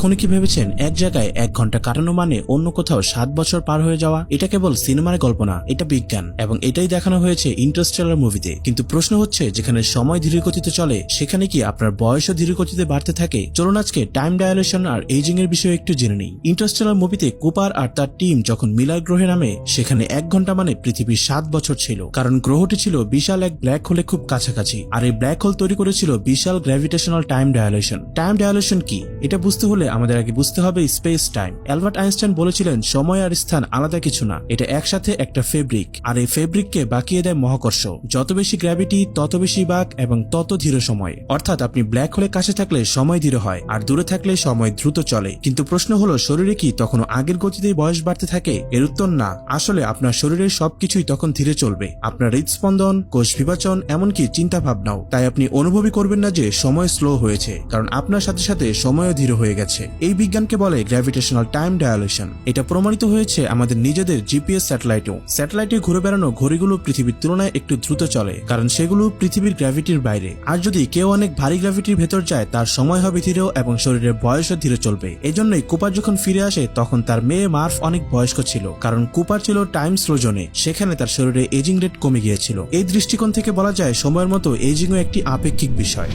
কখনো কি ভেবেছেন এক জায়গায় 1 ঘন্টা কাটানো মানে অন্য কোথাও 7 বছর পার হয়ে যাওয়া? এটা কেবল সিনেমার গল্প না, এটা বিজ্ঞান, এবং এটাই দেখানো হয়েছে ইন্টারস্টেলার মুভিতে। কিন্তু প্রশ্ন হচ্ছে, যেখানে সময় ধীরগতিতে চলে সেখানে কি আপনার বয়সও ধীরগতিতে বাড়তে থাকে? চলুন আজকে টাইম ডায়ালেশন আর এজিং এর বিষয়ে একটু জেনে নিই। ইন্টারস্টেলার মুভিতে কুপার আর তার টিম যখন মিলার গ্রহে নামে, সেখানে 1 ঘন্টা মানে পৃথিবীর 7 বছর ছিল, কারণ গ্রহটি ছিল বিশাল এক ব্ল্যাক হোলে খুব কাছাকাছি। আর এই ব্ল্যাক হোল তৈরি করেছিল বিশাল gravitational time dilation. Time dilation কি, এটা বুঝতে হলে আমাদের আগে বুঝতে হবে স্পেস টাইম। অ্যালবার্ট আইনস্টাইন বলেছিলেন, সময় আর স্থান আলাদা কিছু না, এটা একসাথে একটা ফেব্রিক, আর এই ফেব্রিককে বাঁকিয়ে দেয় মহাকর্ষ। যত বেশি গ্র্যাভিটি তত বেশি বাঁক এবং তত ধীর সময়। অর্থাৎ আপনি ব্ল্যাক হোলের কাছে থাকলে সময় ধীর হয়, আর দূরে থাকলে সময় দ্রুত চলে। কিন্তু প্রশ্ন হলো, শরীরে কি তখনও আগের গতিতেই বয়স বাড়তে থাকে? এর উত্তর না। আসলে আপনার শরীরের সবকিছুই তখন ধীরে চলবে, আপনার হৃদস্পন্দন, কোষ বিভাজন, এমনকি চিন্তা ভাবনাও। তাই আপনি অনুভবই করবেন না যে সময় স্লো হয়েছে, কারণ আপনার সাথে সাথে সময়ও ধীর হয়ে গেছে। এই বিজ্ঞানকে বলে গ্র্যাভিটেশনাল টাইম ডায়ালেশন। এটা প্রমাণিত হয়েছে আমাদের নিজেদের জিপিএস স্যাটেলাইটেও। স্যাটেলাইটে ঘুরে বেড়ানো ঘড়িগুলো পৃথিবীর তুলনায় একটু দ্রুত চলে, কারণ সেগুলো পৃথিবীর গ্র্যাভিটির বাইরে। আর যদি কেউ অনেক ভারী গ্র্যাভিটির ভেতর যায়, তার সময় হবে ধীর এবং শরীরের বয়সও ধীরে চলবে। এজন্যই কুপার যখন ফিরে আসে, তখন তার মেয়ে মার্ফ অনেক বয়স্ক ছিল, কারণ কুপার ছিল টাইম স্লো জোনে। সেখানে তার শরীরে এজিং রেট কমে গিয়েছিল। এই দৃষ্টিকোণ থেকে বলা যায়, সময়ের মতো এজিংও একটি আপেক্ষিক বিষয়।